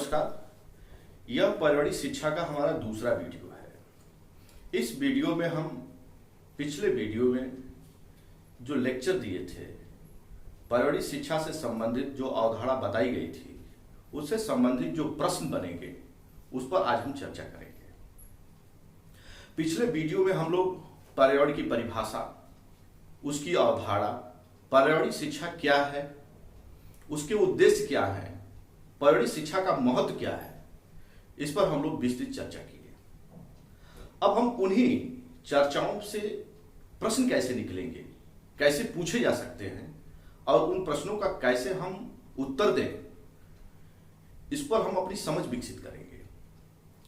नमस्कार। यह पर्यावरणीय शिक्षा का हमारा दूसरा वीडियो है। इस वीडियो में हम पिछले वीडियो में जो लेक्चर दिए थे, पर्यावरणीय शिक्षा से संबंधित जो अवधारणा बताई गई थी, उससे संबंधित जो प्रश्न बनेंगे उस पर आज हम चर्चा करेंगे। पिछले वीडियो में हम लोग पर्यावरण की परिभाषा, उसकी अवधारणा, पर्यावरणीय शिक्षा क्या है, उसके उद्देश्य क्या है, पर्यावरणीय शिक्षा का महत्व क्या है, इस पर हम लोग विस्तृत चर्चा किए। अब हम उन्हीं चर्चाओं से प्रश्न कैसे निकलेंगे, कैसे पूछे जा सकते हैं और उन प्रश्नों का कैसे हम उत्तर दें, इस पर हम अपनी समझ विकसित करेंगे।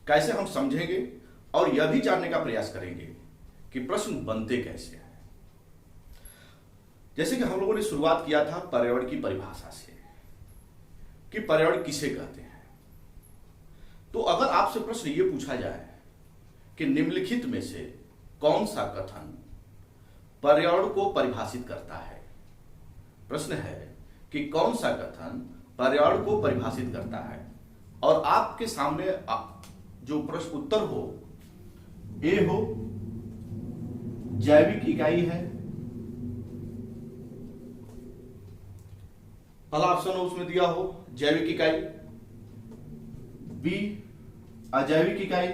कैसे हम समझेंगे और यह भी जानने का प्रयास करेंगे कि प्रश्न बनते कैसे हैं। जैसे कि हम लोगों ने शुरुआत किया था पर्यावरण की परिभाषा से कि पर्यावरण किसे कहते हैं। तो अगर आपसे प्रश्न ये पूछा जाए कि निम्नलिखित में से कौन सा कथन पर्यावरण को परिभाषित करता है, प्रश्न है कि कौन सा कथन पर्यावरण को परिभाषित करता है, और आपके सामने जो प्रश्न उत्तर हो, ए हो जैविक इकाई है, पहला ऑप्शन हो उसमें दिया हो जैविक इकाई, बी अजैविक इकाई,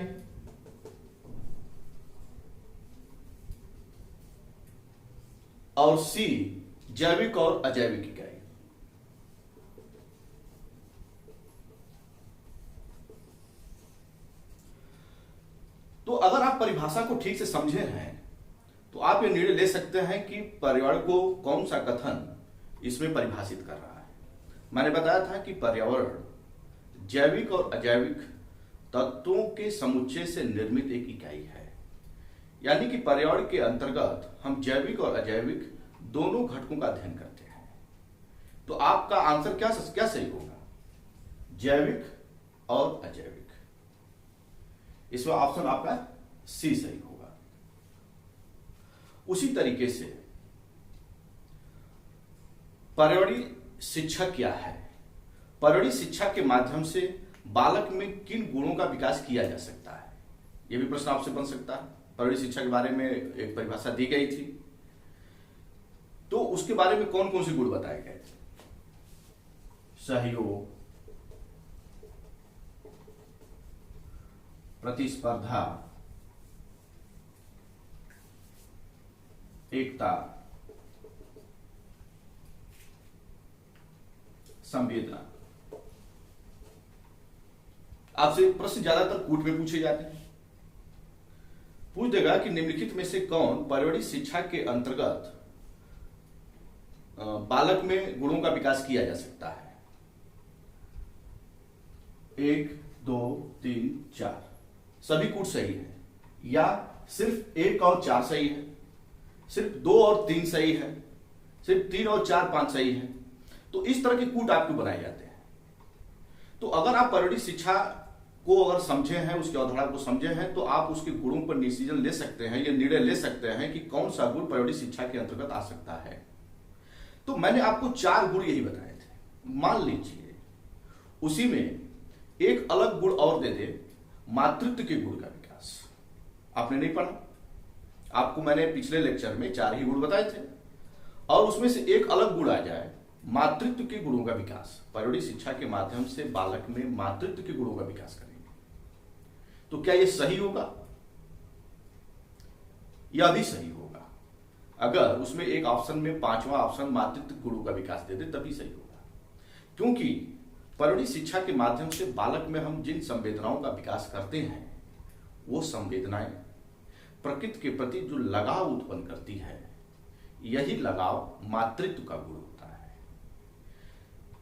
और सी जैविक और अजैविक इकाई। तो अगर आप परिभाषा को ठीक से समझे हैं तो आप ये निर्णय ले सकते हैं कि पर्यावरण को कौन सा कथन इसमें परिभाषित कर रहा है। मैंने बताया था कि पर्यावरण जैविक और अजैविक तत्वों के समुच्चय से निर्मित एक इकाई है। यानी कि पर्यावरण के अंतर्गत हम जैविक और अजैविक दोनों घटकों का अध्ययन करते हैं। तो आपका आंसर क्या सही होगा? जैविक और अजैविक। इसमें ऑप्शन आपका सी सही होगा। उसी तरीके से पर्यावरणीय शिक्षा क्या है? पर्यावरणीय शिक्षा के माध्यम से बालक में किन गुणों का विकास किया जा सकता है, यह भी प्रश्न आपसे बन सकता है। पर्यावरणीय शिक्षा के बारे में एक परिभाषा दी गई थी, तो उसके बारे में कौन कौन से गुण बताए गए थे? सहयोग, प्रतिस्पर्धा, एकता, संवेदना। आपसे प्रश्न ज्यादातर कूट में पूछे जाते हैं। पूछ देगा कि निम्नलिखित में से कौन पर्यावरणीय शिक्षा के अंतर्गत बालक में गुणों का विकास किया जा सकता है? 1, 2, 3, 4 सभी कूट सही है, या सिर्फ 1 और 4 सही है, सिर्फ 2 और 3 सही है, सिर्फ 3 और 4, 5 सही है। तो इस तरह के कूट आपको बनाए जाते हैं। तो अगर आप पर्यावरणीय शिक्षा को अगर समझे हैं, उसकी अवधारणा को समझे हैं, तो आप उसके गुणों पर डिसीजन ले सकते हैं, या निर्णय ले सकते हैं कि कौन सा गुण पर्यावरणीय शिक्षा के अंतर्गत आ सकता है। तो मैंने आपको 4 गुण यही बताए थे। मान लीजिए उसी में एक अलग गुण और दे दे, मातृत्व के गुण का विकास। आपने नहीं पढ़ा, आपको मैंने पिछले लेक्चर में 4 ही गुण बताए थे, और उसमें से एक अलग गुण आ जाए, मातृत्व के गुणों का विकास। पर्यावरणीय शिक्षा के माध्यम से बालक में मातृत्व के गुणों का विकास करेंगे। तो क्या यह सही होगा? यह भी सही होगा। अगर उसमें एक ऑप्शन में 5वां ऑप्शन मातृत्व गुणों का विकास दे दे, तभी सही होगा। क्योंकि पर्यावरणीय शिक्षा के माध्यम से बालक में हम जिन संवेदनाओं का विकास करते हैं, वो संवेदनाएं प्रकृति के प्रति जो लगाव उत्पन्न करती है, यही लगाव मातृत्व का गुण होता है।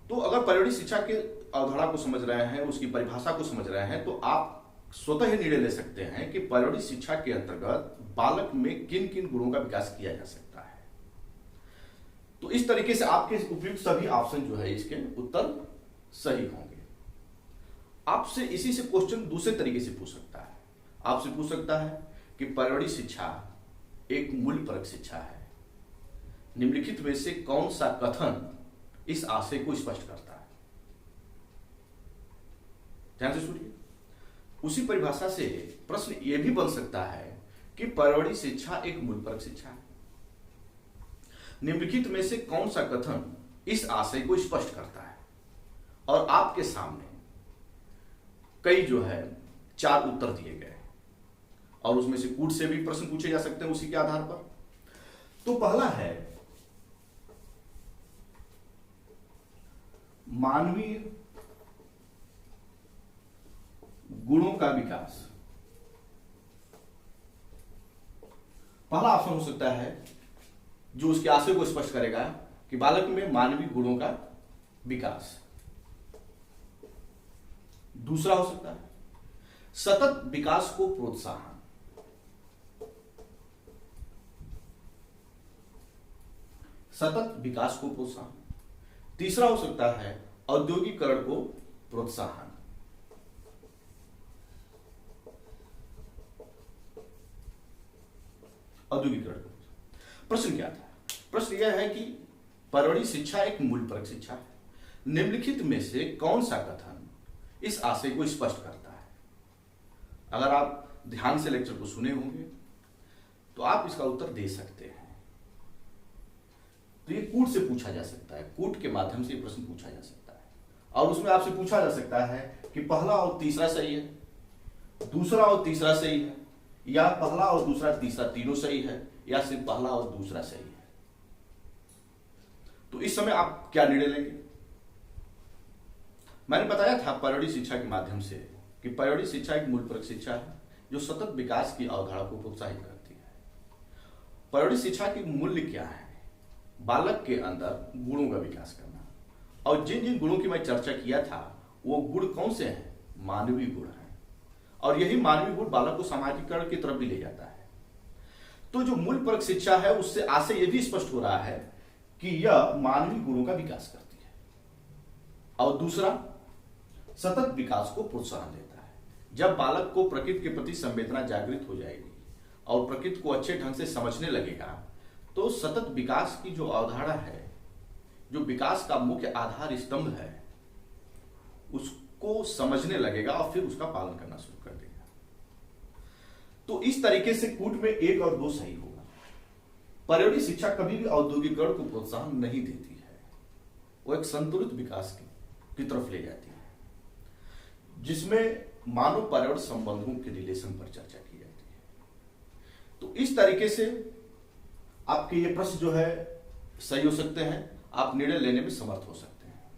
तो अगर पर्यावरणीय शिक्षा के अवधारणा को समझ रहे हैं, उसकी परिभाषा को समझ रहे हैं, तो आप स्वतः ही निर्णय ले सकते हैं कि पर्यावरणीय शिक्षा के अंतर्गत बालक में किन किन गुणों का विकास किया जा सकता है। तो इस तरीके से आपके उपयुक्त सभी ऑप्शन जो है इसके उत्तर सही होंगे। आपसे इसी से क्वेश्चन दूसरे तरीके से पूछ सकता है। आपसे पूछ सकता है कि पर्यावरणीय शिक्षा एक मूल्यपरक शिक्षा है, निम्नलिखित में से कौन सा कथन इस आशय को स्पष्ट करता है? ध्यान से सुनिए। उसी परिभाषा से प्रश्न यह भी बन सकता है कि परवड़ी शिक्षा एक मूलपरक शिक्षा है। निम्नलिखित में से कौन सा कथन इस आशय को स्पष्ट करता है? और आपके सामने कई जो है 4 उत्तर दिए गए और उसमें से कूट से भी प्रश्न पूछे जा सकते हैं उसी के आधार पर। तो पहला है मानवीय गुणों का विकास। पहला ऑप्शन हो सकता है जो उसके आशय को स्पष्ट करेगा कि बालक में मानवीय गुणों का विकास। दूसरा हो सकता है सतत विकास को प्रोत्साहन। सतत विकास को प्रोत्साहन। तीसरा हो सकता है औद्योगिकरण को प्रोत्साहन। औद्योगिकरण। प्रश्न क्या था? प्रश्न यह है कि परवड़ी शिक्षा एक मूलपरक शिक्षा है। निम्नलिखित में से कौन सा कथन इस आशय को स्पष्ट करता है? अगर आप ध्यान से लेक्चर को सुने होंगे तो आप इसका उत्तर दे सकते हैं। तो ये कूट से पूछा जा सकता है, कूट के माध्यम से प्रश्न पूछा जा सकता है और उसमें आपसे पूछा जा सकता है कि पहला और तीसरा सही है, दूसरा और तीसरा सही है, या पहला और दूसरा तीसरा तीनों सही है, या सिर्फ पहला और दूसरा सही है। तो इस समय आप क्या निर्णय लेंगे? मैंने बताया था परवड़ी शिक्षा के माध्यम से कि परवड़ी शिक्षा एक मूलपरक शिक्षा है जो सतत विकास की अवधारणा को प्रोत्साहित करती है। परवड़ी शिक्षा की मूल्य क्या है? बालक के अंदर गुणों का विकास करना, और जिन जिन गुणों की मैं चर्चा किया था वो गुण कौन से हैं? मानवीय गुण हैं, और यही मानवीय गुण बालक को सामाजिकरण की तरफ भी ले जाता है। तो जो मूलपरक शिक्षा है उससे आशय यह भी स्पष्ट हो रहा है कि यह मानवीय गुणों का विकास करती है, और दूसरा सतत विकास को प्रोत्साहन देता है। जब बालक को प्रकृति के प्रति संवेदना जागृत हो जाएगी और प्रकृति को अच्छे ढंग से समझने लगेगा तो सतत विकास की जो अवधारणा है, जो विकास का मुख्य आधार स्तंभ है, उसको समझने लगेगा और फिर उसका पालन करना शुरू कर देगा। तो इस तरीके से कूट में 1 और 2 सही होगा। परवड़ी शिक्षा कभी भी औद्योगिकरण को प्रोत्साहन नहीं देती है, वो एक संतुलित विकास की तरफ ले जाती है जिसमें मानव पर्यावरण संबंधों के रिलेशन पर चर्चा की जाती है। तो इस तरीके से आपके ये प्रश्न जो है सही हो सकते हैं, आप निर्णय लेने में समर्थ हो सकते हैं।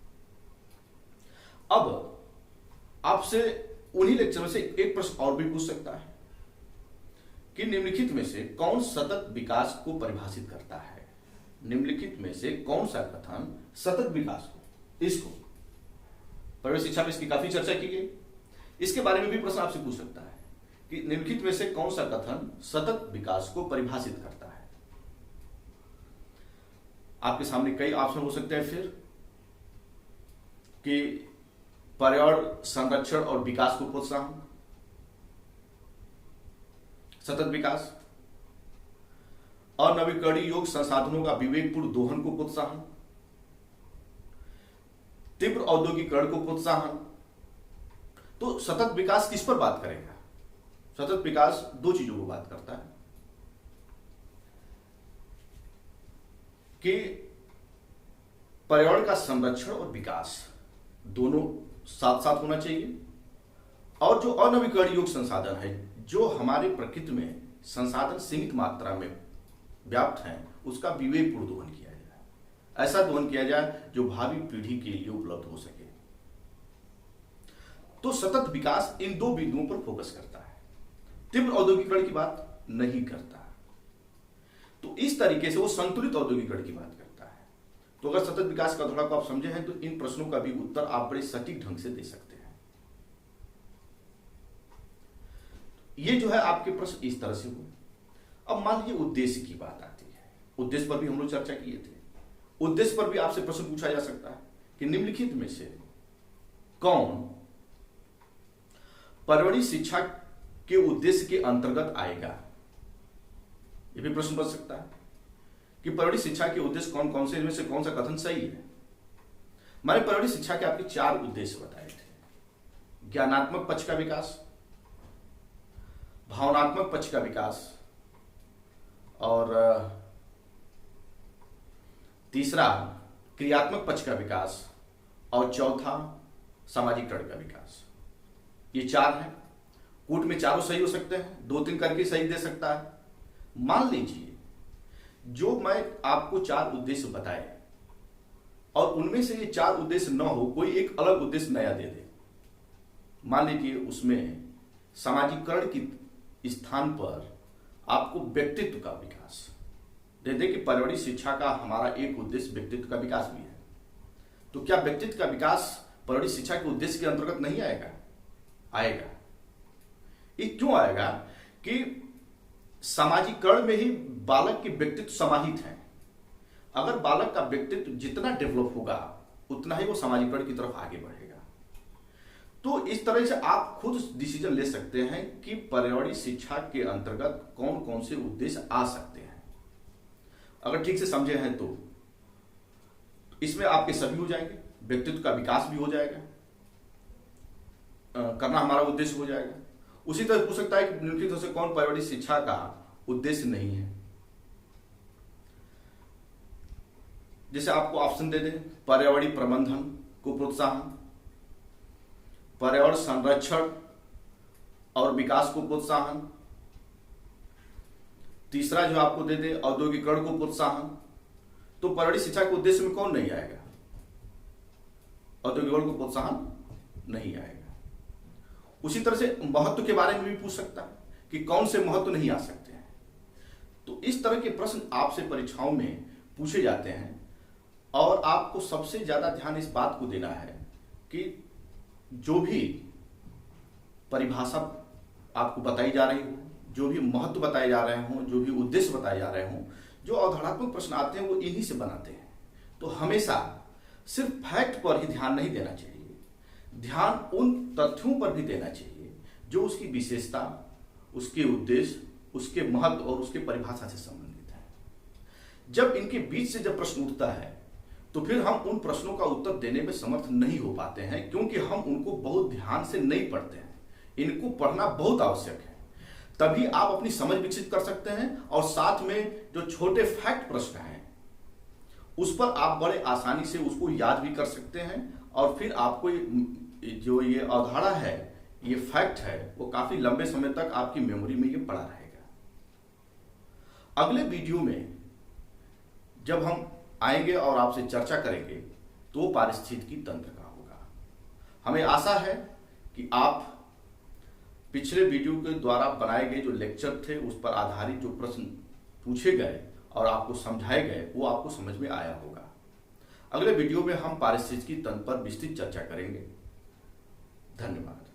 अब आपसे उन्हीं लेक्चर में से एक प्रश्न और भी पूछ सकता है कि निम्नलिखित में से कौन सतत विकास को परिभाषित करता है? निम्नलिखित में से कौन सा कथन सतत विकास को, इसको परवड़ी शिक्षा में इसकी काफी चर्चा की गई, इसके बारे में भी प्रश्न आपसे पूछ सकता है कि निम्नलिखित में से कौन सा कथन सतत विकास को परिभाषित करता है? आपके सामने कई ऑप्शन हो सकते हैं फिर कि पर्यावरण संरक्षण और विकास को प्रोत्साहन, सतत विकास, अनवीकरणीय योग्य संसाधनों का विवेकपूर्ण दोहन को प्रोत्साहन, तीव्र औद्योगिकरण को प्रोत्साहन। तो सतत विकास किस पर बात करेगा? सतत विकास 2 चीजों को बात करता है कि पर्यावरण का संरक्षण और विकास दोनों साथ साथ होना चाहिए, और जो अनवीकरणीय योग्य संसाधन है, जो हमारे प्रकृति में संसाधन सीमित मात्रा में व्याप्त हैं, उसका विवेकपूर्ण दोहन किया जाए, ऐसा दोहन किया जाए जो भावी पीढ़ी के लिए उपलब्ध हो सके। तो सतत विकास इन 2 बिंदुओं पर फोकस करता है, तीव्र औद्योगिकरण की बात नहीं करता। तो इस तरीके से वो संतुलित औद्योगिकरण की बात करता है। तो अगर सतत विकास का अवधारणा को आप समझे हैं तो इन प्रश्नों का भी उत्तर आप बड़े सटीक ढंग से दे सकते हैं। ये जो है आपके प्रश्न इस तरह से हुए। अब मान लीजिए उद्देश्य की बात आती है, उद्देश्य पर भी हम लोग चर्चा किए थे। उद्देश्य पर भी आपसे प्रश्न पूछा जा सकता है कि निम्नलिखित में से कौन परवड़ी शिक्षा के उद्देश्य के अंतर्गत आएगा? यह भी प्रश्न बन सकता है कि परवड़ी शिक्षा के उद्देश्य कौन कौन से, इनमें से कौन सा कथन सही है? मैंने परवड़ी शिक्षा के आपके 4 उद्देश्य बताए थे। ज्ञानात्मक पक्ष का विकास, भावनात्मक पक्ष का विकास, और तीसरा क्रियात्मक पक्ष का विकास, और चौथा सामाजिकरण का विकास। ये 4 हैं। कूट में चारों सही हो सकते हैं, 2-3 करके सही दे सकता है। मान लीजिए जो मैं आपको 4 उद्देश्य बताए और उनमें से ये 4 उद्देश्य न हो, कोई एक अलग उद्देश्य नया दे दे। मान लीजिए उसमें सामाजिकरण की स्थान पर आपको व्यक्तित्व का विकास दे दे कि पारिवारिक शिक्षा का हमारा एक उद्देश्य व्यक्तित्व का विकास भी है। तो क्या व्यक्तित्व का विकास पारिवारिक शिक्षा के उद्देश्य के अंतर्गत नहीं आएगा? आएगा। ये क्यों आएगा कि सामाजिकरण में ही बालक के व्यक्तित्व समाहित है। अगर बालक का व्यक्तित्व जितना डेवलप होगा उतना ही वो सामाजिकरण की तरफ आगे बढ़ेगा। तो इस तरह से आप खुद डिसीजन ले सकते हैं कि पारिवारिक शिक्षा के अंतर्गत कौन कौन से उद्देश्य आ सकते हैं। अगर ठीक से समझे हैं तो इसमें आपके सभी हो जाएंगे, व्यक्तित्व का विकास भी हो जाएगा, करना हमारा उद्देश्य हो जाएगा। उसी तरह पूछ सकता है कि निम्नलिखित में से कौन पारिवारिक शिक्षा का उद्देश्य नहीं है। जैसे आपको ऑप्शन दे दें, पर्यावरणीय प्रबंधन को प्रोत्साहन, पर्यावरण संरक्षण और विकास को प्रोत्साहन, तीसरा जो आपको दे दे औद्योगिकरण को प्रोत्साहन। तो पारिवारिक शिक्षा के उद्देश्य में कौन नहीं आएगा? औद्योगिकरण को प्रोत्साहन नहीं आएगा। उसी तरह से महत्व के बारे में भी पूछ सकता है कि कौन से महत्व नहीं आ सकते हैं। तो इस तरह के प्रश्न आपसे परीक्षाओं में पूछे जाते हैं और आपको सबसे ज्यादा ध्यान इस बात को देना है कि जो भी परिभाषा आपको बताई जा रही हो, जो भी महत्व बताए जा रहे हों, जो भी उद्देश्य बताए जा रहे हों, जो अवधारणात्मक प्रश्न आते हैं वो इन्हीं से बनाते हैं। तो हमेशा सिर्फ फैक्ट पर ही ध्यान नहीं देना चाहिए, ध्यान उन तथ्यों पर भी देना चाहिए जो उसकी विशेषता, उसके उद्देश्य, उसके महत्व और उसके परिभाषा से संबंधित है। जब इनके बीच से जब प्रश्न उठता है तो फिर हम उन प्रश्नों का उत्तर देने में समर्थ नहीं हो पाते हैं, क्योंकि हम उनको बहुत ध्यान से नहीं पढ़ते हैं। इनको पढ़ना बहुत आवश्यक है, तभी आप अपनी समझ विकसित कर सकते हैं और साथ में जो छोटे फैक्ट प्रश्न हैं उस पर आप बड़े आसानी से उसको याद भी कर सकते हैं और फिर आपको जो ये अवधारणा है, ये फैक्ट है, वो काफी लंबे समय तक आपकी मेमोरी में ये पड़ा रहेगा। अगले वीडियो में जब हम आएंगे और आपसे चर्चा करेंगे तो पारिस्थितिकी तंत्र का होगा। हमें आशा है कि आप पिछले वीडियो के द्वारा बनाए गए जो लेक्चर थे उस पर आधारित जो प्रश्न पूछे गए और आपको समझाए गए वो आपको समझ में आया होगा। अगले वीडियो में हम पारिस्थितिकी तंत्र पर विस्तृत चर्चा करेंगे। धन्यवाद।